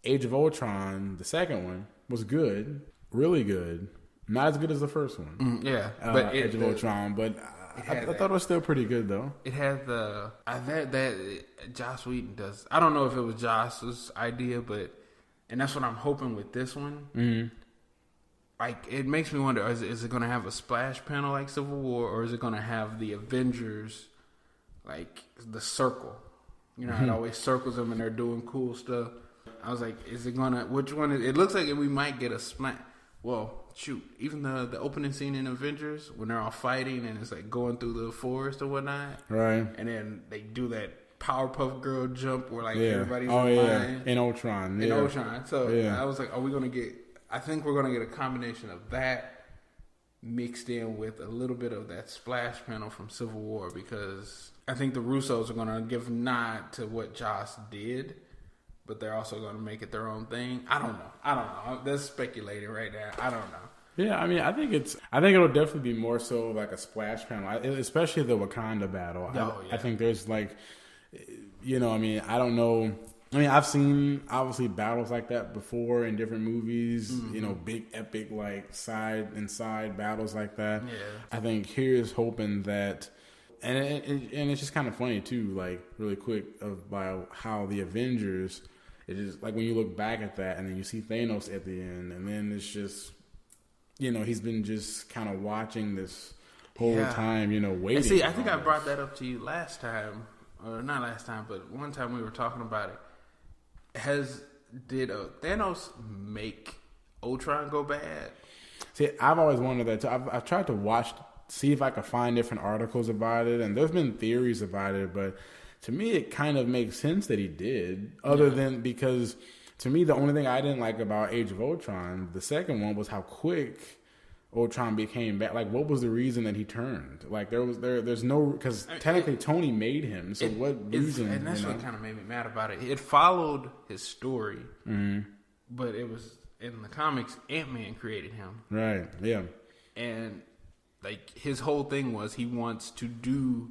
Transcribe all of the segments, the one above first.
Age of Ultron, the second one, was good, really good. Not as good as the first one. But Age of Ultron, but I thought it was still pretty good though. It had that Joss Whedon does. I don't know if it was Joss's idea, and that's what I'm hoping with this one. Mm-hmm. Like, it makes me wonder: is it going to have a splash panel like Civil War, or is it going to have the Avengers, like the circle? You know, it always circles them and they're doing cool stuff. I was like, is it gonna? Which one? It looks like we might get a smash. Well, shoot, even the opening scene in Avengers when they're all fighting and it's like going through the forest or whatnot, right? And then they do that Powerpuff Girl jump where like everybody's in line. In Ultron, in Ultron. So I was like, are we gonna get? I think we're gonna get a combination of that mixed in with a little bit of that splash panel from Civil War, because I think the Russos are gonna give a nod to what Joss did, but they're also going to make it their own thing. I don't know. That's speculating right now. I don't know. Yeah, I mean, I think it'll definitely be more so like a splash panel, especially the Wakanda battle. I think there's like, you know, I mean, I don't know. I mean, I've seen obviously battles like that before in different movies. Mm-hmm. You know, big epic like side and side battles like that. Yeah. I think here's hoping that. And it's just kind of funny too, like really quick by how the Avengers. It is like when you look back at that, and then you see Thanos at the end, and then it's just, you know, he's been just kind of watching this whole time, you know, waiting. And see, I think I brought that up to you last time, or not last time, but one time we were talking about it. Did Thanos make Ultron go bad? See, I've always wondered that too. I've tried to see if I could find different articles about it, and there's been theories about it, but to me, it kind of makes sense that he did, other than because to me, the only thing I didn't like about Age of Ultron, the second one, was how quick Ultron became back. Like, what was the reason that he turned? Like, there's no, because technically Tony made him. So what reason? And that's what kind of made me mad about it. It followed his story, but it was in the comics. Ant-Man created him, right? Yeah, and like his whole thing was he wants to do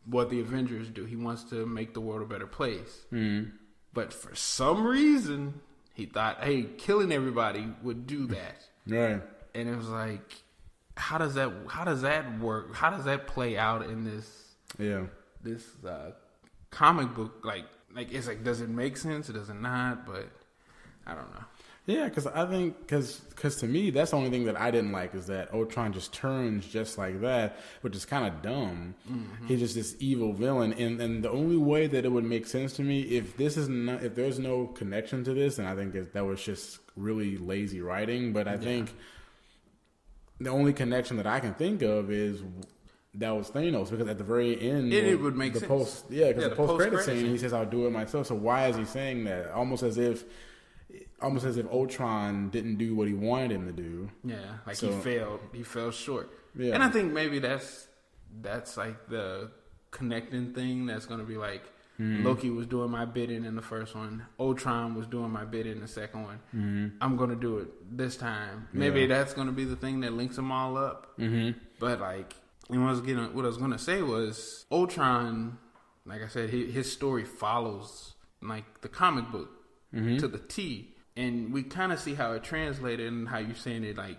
what the Avengers do. He wants to make the world a better place. Mm. But for some reason, he thought, hey, killing everybody would do that. Right. And it was like, how does that work? How does that play out in this comic book? Like it's like, does it make sense? Does it not? But I don't know. Yeah, because I think, because to me, that's the only thing that I didn't like is that Ultron just turns just like that, which is kind of dumb. Mm-hmm. He's just this evil villain, and the only way that it would make sense to me, if there's no connection to this, and I think that was just really lazy writing. But I think the only connection that I can think of is that was Thanos, because at the very end, it would make sense. The post-credit scene, he says, "I'll do it myself." So why is he saying that? Almost as if Ultron didn't do what he wanted him to do. Yeah, like he failed. He fell short. Yeah. And I think maybe that's like the connecting thing that's going to be like, Loki was doing my bidding in the first one. Ultron was doing my bidding in the second one. Mm-hmm. I'm going to do it this time. Maybe that's going to be the thing that links them all up. Mm-hmm. But like, what I was going to say was Ultron, like I said, his story follows like the comic book to the T. And we kind of see how it translated and how you're saying it, like,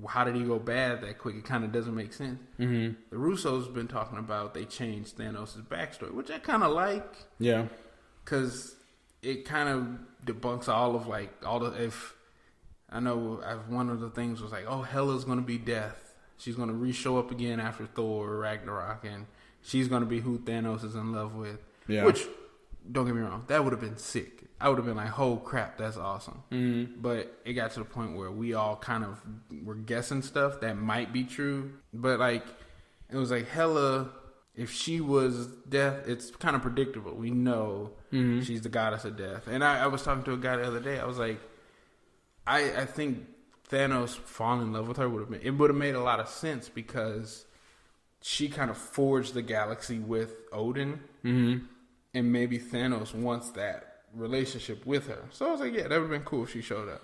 how did he go bad that quick? It kind of doesn't make sense. Mm-hmm. The Russos been talking about they changed Thanos' backstory, which I kind of like. Yeah. Because it kind of debunks one of the things was like, oh, Hela's going to be Death. She's going to re-show up again after Thor or Ragnarok, and she's going to be who Thanos is in love with. Yeah. Which, don't get me wrong, that would have been sick. I would have been like, oh crap, that's awesome. Mm-hmm. But it got to the point where we all kind of were guessing stuff that might be true. But like, it was like Hela, if she was Death, it's kind of predictable. We know she's the goddess of death. And I was talking to a guy the other day. I was like, I think Thanos falling in love with her would have made a lot of sense, because she kind of forged the galaxy with Odin. Mm-hmm. And maybe Thanos wants that relationship with her. So I was like, yeah, that would have been cool if she showed up.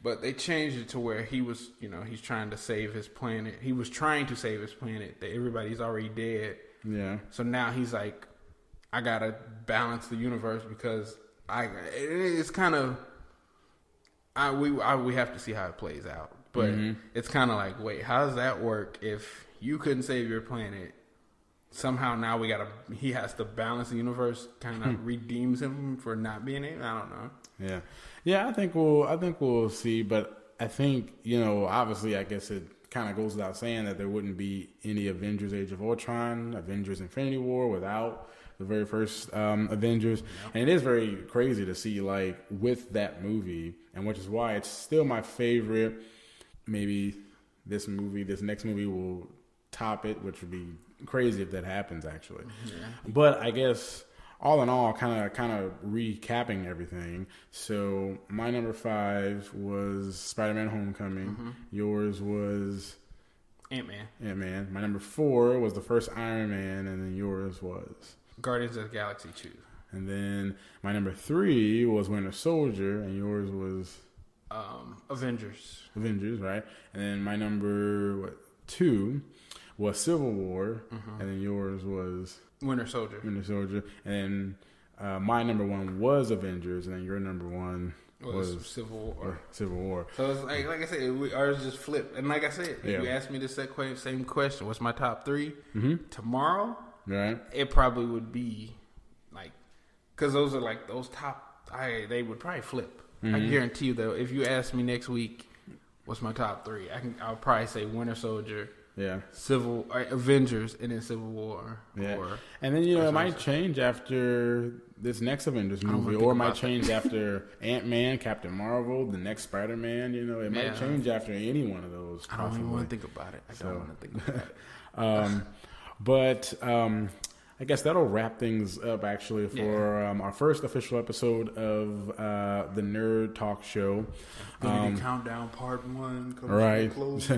But they changed it to where he was, he's trying to save his planet. He was trying to save his planet. That everybody's already dead. Yeah. So now he's like, I gotta balance the universe because it's kind of We have to see how it plays out. But it's kind of like, wait, how does that work if you couldn't save your planet? Somehow now he has to balance the universe, kind of redeems him for not being able. I don't know. Yeah. I think we'll see. But I think, obviously, I guess it kind of goes without saying that there wouldn't be any Avengers: Age of Ultron, Avengers: Infinity War without the very first Avengers. Yep. And it is very crazy to see, like, with that movie, and which is why it's still my favorite. Maybe this next movie will top it, which would be crazy if that happens, actually. Yeah. But I guess all in all, kind of recapping everything. So my number 5 was Spider-Man: Homecoming. Yours was Ant-Man. My number 4 was the first Iron Man, and then yours was Guardians of the Galaxy 2. And then my number 3 was Winter Soldier, and yours was Avengers, right? And then my number 2 was Civil War, and then yours was Winter Soldier. And then my number 1 was Avengers, and then your number 1 was Civil War. So it's like I said, ours just flipped. And like I said, if you asked me the same question, what's my top 3 tomorrow? Right. It probably would be like, because those are like those top. They would probably flip. I guarantee you though, if you ask me next week, what's my top 3? I'll probably say Winter Soldier. Yeah. Avengers, and then Civil War. Yeah. And then, it might change after this next Avengers movie, or it might change after Ant-Man, Captain Marvel, the next Spider-Man. It might change after any one of those. I don't even want to think about it. But I guess that'll wrap things up, actually, for our first official episode of the Nerd Talk Show. Countdown Part 1 comes right. to close.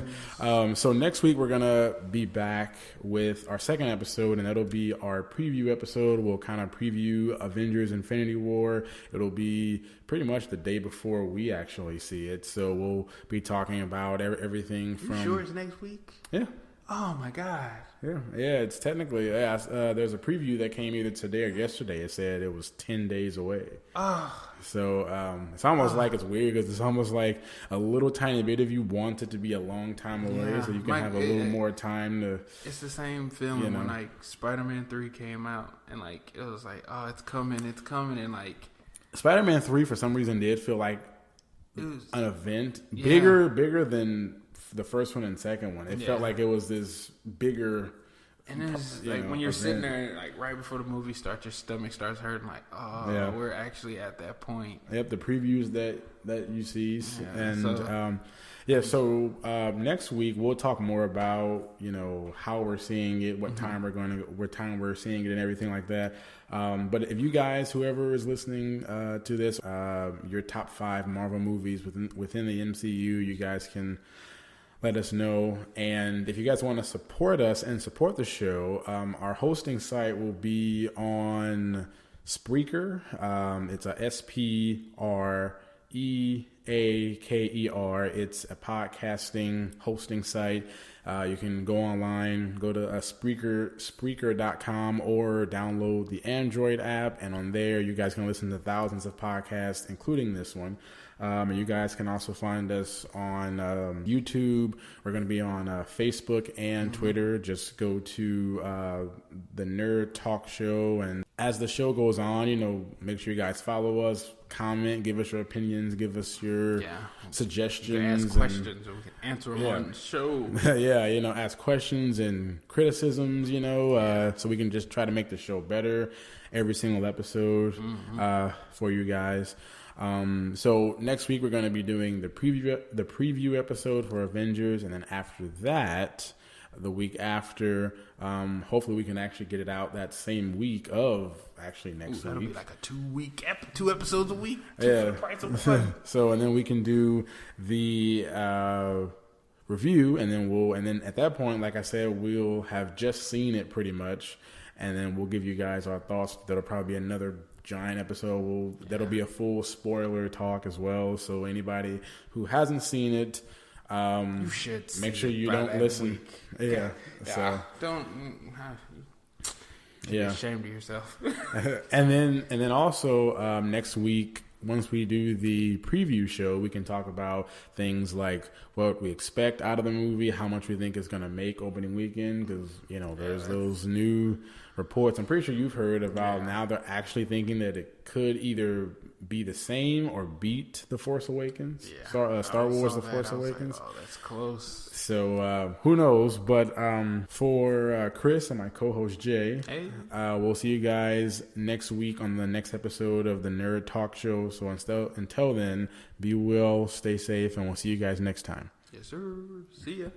So next week we're going to be back with our second episode, and that'll be our preview episode. We'll kind of preview Avengers: Infinity War. It'll be pretty much the day before we actually see it. So we'll be talking about everything from... You sure it's next week? Yeah. Oh my God. Yeah, it's technically, there's a preview that came either today or yesterday. It said it was 10 days away. So it's almost like it's weird, because it's almost like a little tiny bit of you want it to be a long time away, so you can have a little more time to... It's the same feeling when like Spider-Man 3 came out, and like it was like, oh, it's coming, and like... Spider-Man 3 for some reason did feel like an event, bigger than the first one and second one. It felt like it was this bigger... And it's like when you're sitting there, like right before the movie starts, your stomach starts hurting. Like, we're actually at that point. Yep, the previews that you see, So next week we'll talk more about how we're seeing it, what time we're seeing it, and everything like that. But if you guys, whoever is listening to this, your top 5 Marvel movies within the MCU, you guys can let us know. And if you guys want to support us and support the show, our hosting site will be on Spreaker. It's a Spreaker. It's a podcasting hosting site. You can go online, go to Spreaker.com, or download the Android app, and on there you guys can listen to thousands of podcasts, including this one. And you guys can also find us on YouTube. We're going to be on Facebook and Twitter. Just go to the Nerd Talk Show. And as the show goes on, make sure you guys follow us, comment, give us your opinions, give us your suggestions. You can ask questions, and we can answer them on the show. Ask questions and criticisms, so we can just try to make the show better every single episode for you guys. So next week we're going to be doing the preview episode for Avengers, and then after that, the week after, hopefully we can actually get it out that same week of next week. That'll be like a 2 episodes a week. So, and then we can do the review, and then at that point, like I said, we'll have just seen it pretty much, and then we'll give you guys our thoughts. That'll probably be another giant episode. That'll be a full spoiler talk as well. So anybody who hasn't seen it, you should make sure you don't listen. So don't. Be ashamed of yourself. and then also next week once we do the preview show, we can talk about things like what we expect out of the movie, how much we think it's going to make opening weekend, because, you know, there's those new reports. I'm pretty sure you've heard about now they're actually thinking that it could either be the same or beat The Force Awakens. Yeah. Star Wars The Force Awakens. Like, oh, that's close. So who knows? But for Chris and my co-host Jay, we'll see you guys next week on the next episode of the Nerd Talk Show. So until then, be well, stay safe, and we'll see you guys next time. Yes, sir. See ya.